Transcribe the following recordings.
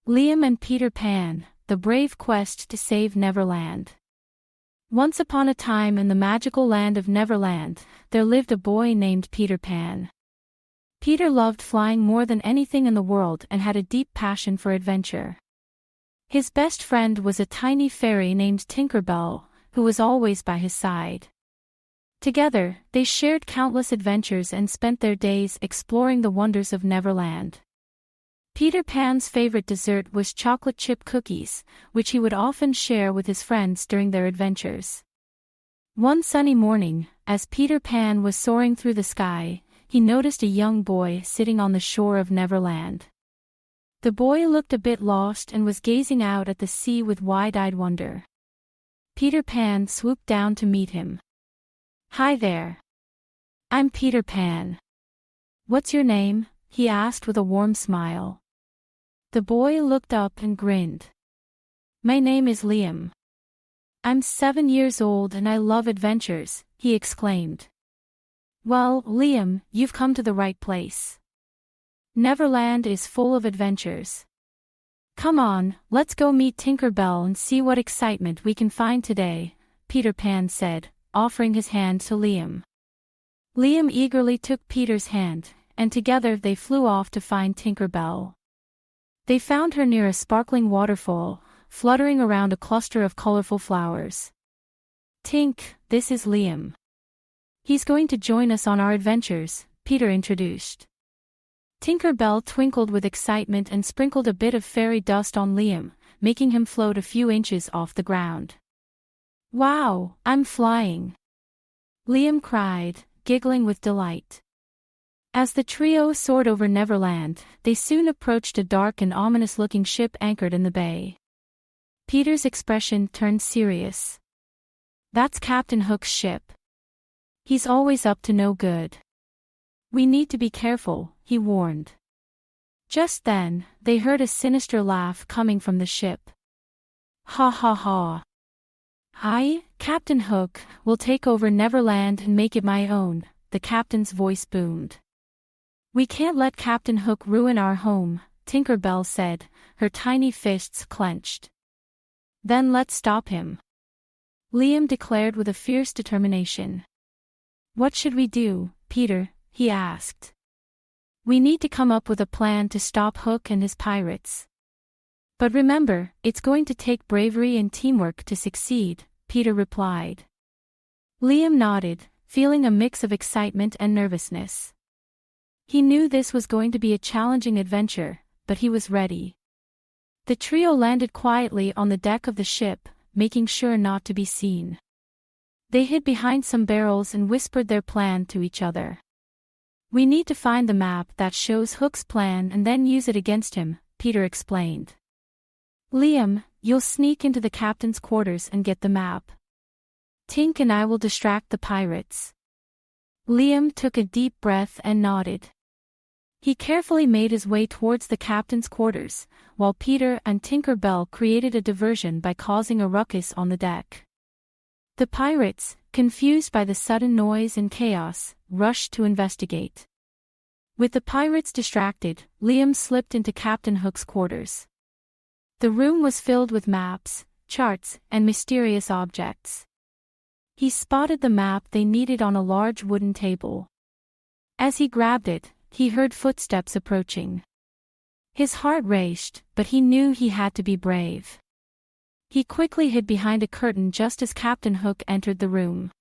Liam and Peter Pan, the brave quest to save Neverland. Once upon a time in the magical land of Neverland, there lived a boy named Peter Pan. Peter loved flying more than anything in the world and had a deep passion for adventure. His best friend was a tiny fairy named Tinker Bell, who was always by his side. Together, they shared countless adventures and spent their days exploring the wonders of Neverland. Peter Pan's favorite dessert was chocolate chip cookies, which he would often share with his friends during their adventures. One sunny morning, as Peter Pan was soaring through the sky, he noticed a young boy sitting on the shore of Neverland. The boy looked a bit lost and was gazing out at the sea with wide-eyed wonder. Peter Pan swooped down to meet him. "Hi there. I'm Peter Pan. What's your name?" he asked with a warm smile. The boy looked up and grinned. "My name is Liam. I'm 7 years old and I love adventures," he exclaimed. "Well, Liam, you've come to the right place. Neverland is full of adventures. Come on, let's go meet Tinker Bell and see what excitement we can find today," Peter Pan said, offering his hand to Liam. Liam eagerly took Peter's hand, and together they flew off to find Tinker Bell. They found her near a sparkling waterfall, fluttering around a cluster of colorful flowers. "Tink, this is Liam. He's going to join us on our adventures," Peter introduced. Tinker Bell twinkled with excitement and sprinkled a bit of fairy dust on Liam, making him float a few inches off the ground. "Wow, I'm flying!" Liam cried, giggling with delight. As the trio soared over Neverland, they soon approached a dark and ominous-looking ship anchored in the bay. Peter's expression turned serious. "That's Captain Hook's ship. He's always up to no good. We need to be careful," he warned. Just then, they heard a sinister laugh coming from the ship. "Ha ha ha. I, Captain Hook, will take over Neverland and make it my own," the captain's voice boomed. "We can't let Captain Hook ruin our home," Tinker Bell said, her tiny fists clenched. "Then let's stop him," Liam declared with a fierce determination. "What should we do, Peter?" he asked. "We need to come up with a plan to stop Hook and his pirates. But remember, it's going to take bravery and teamwork to succeed," Peter replied. Liam nodded, feeling a mix of excitement and nervousness. He knew this was going to be a challenging adventure, but he was ready. The trio landed quietly on the deck of the ship, making sure not to be seen. They hid behind some barrels and whispered their plan to each other. "We need to find the map that shows Hook's plan and then use it against him," Peter explained. "Liam, you'll sneak into the captain's quarters and get the map. Tink and I will distract the pirates." Liam took a deep breath and nodded. He carefully made his way towards the captain's quarters, while Peter and Tinker Bell created a diversion by causing a ruckus on the deck. The pirates, confused by the sudden noise and chaos, rushed to investigate. With the pirates distracted, Liam slipped into Captain Hook's quarters. The room was filled with maps, charts, and mysterious objects. He spotted the map they needed on a large wooden table. As he grabbed it, he heard footsteps approaching. His heart raced, but he knew he had to be brave. He quickly hid behind a curtain just as Captain Hook entered the room.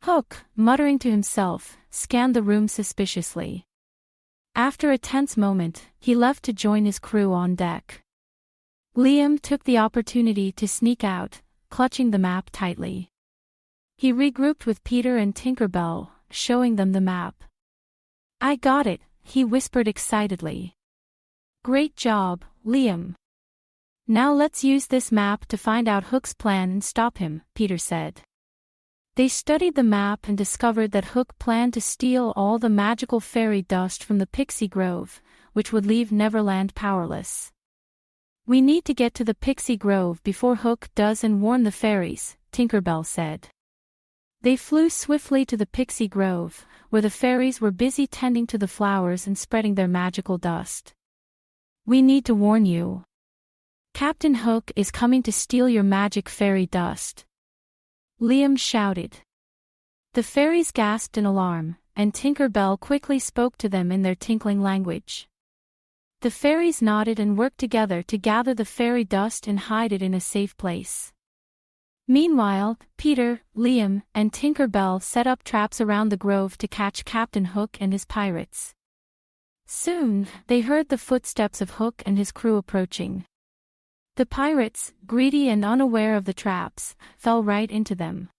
Hook, muttering to himself, scanned the room suspiciously. After a tense moment, he left to join his crew on deck. Liam took the opportunity to sneak out, clutching the map tightly. He regrouped with Peter and Tinker Bell, showing them the map. "I got it," he whispered excitedly. "Great job, Liam. Now let's use this map to find out Hook's plan and stop him," Peter said. They studied the map and discovered that Hook planned to steal all the magical fairy dust from the Pixie Grove, which would leave Neverland powerless. "We need to get to the Pixie Grove before Hook does and warn the fairies," Tinker Bell said. They flew swiftly to the Pixie Grove, where the fairies were busy tending to the flowers and spreading their magical dust. "We need to warn you," Captain Hook is coming to steal your magic fairy dust," Liam shouted. The fairies gasped in alarm, and Tinker Bell quickly spoke to them in their tinkling language. The fairies nodded and worked together to gather the fairy dust and hide it in a safe place. Meanwhile, Peter, Liam, and Tinker Bell set up traps around the grove to catch Captain Hook and his pirates. Soon, they heard the footsteps of Hook and his crew approaching. The pirates, greedy and unaware of the traps, fell right into them.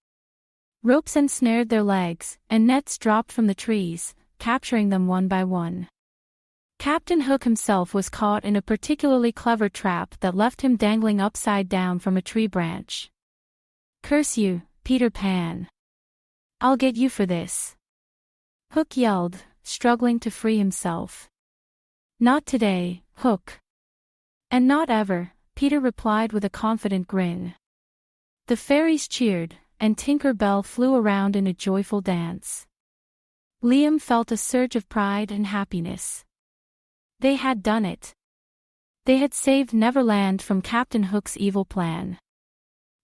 Ropes ensnared their legs, and nets dropped from the trees, capturing them one by one. Captain Hook himself was caught in a particularly clever trap that left him dangling upside down from a tree branch. "Curse you, Peter Pan. I'll get you for this," Hook yelled, struggling to free himself. "Not today, Hook." "And not ever," Peter replied with a confident grin. The fairies cheered, and Tinker Bell flew around in a joyful dance. Liam felt a surge of pride and happiness. They had done it. They had saved Neverland from Captain Hook's evil plan.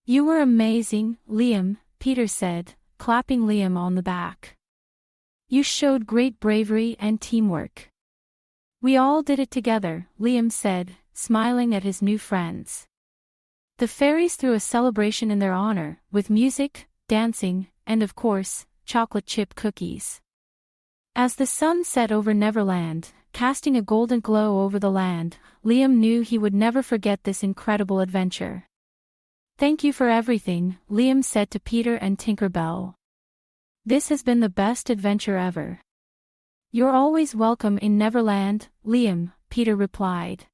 "You were amazing, Liam," Peter said, clapping Liam on the back. "You showed great bravery and teamwork." "We all did it together," Liam said, smiling at his new friends. The fairies threw a celebration in their honor, with music, dancing, and of course, chocolate chip cookies. As the sun set over Neverland, casting a golden glow over the land, Liam knew he would never forget this incredible adventure. "Thank you for everything," Liam said to Peter and Tinker Bell. "This has been the best adventure ever." "You're always welcome in Neverland, Liam," Peter replied.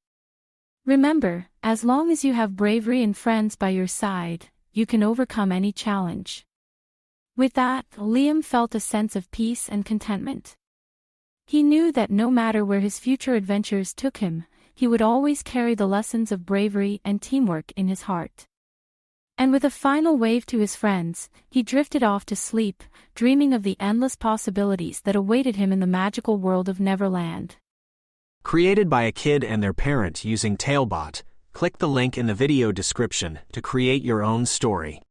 "Remember, as long as you have bravery and friends by your side, you can overcome any challenge." With that, Liam felt a sense of peace and contentment. He knew that no matter where his future adventures took him, he would always carry the lessons of bravery and teamwork in his heart. And with a final wave to his friends, he drifted off to sleep, dreaming of the endless possibilities that awaited him in the magical world of Neverland. Created by a kid and their parent using Talebot, click the link in the video description to create your own story.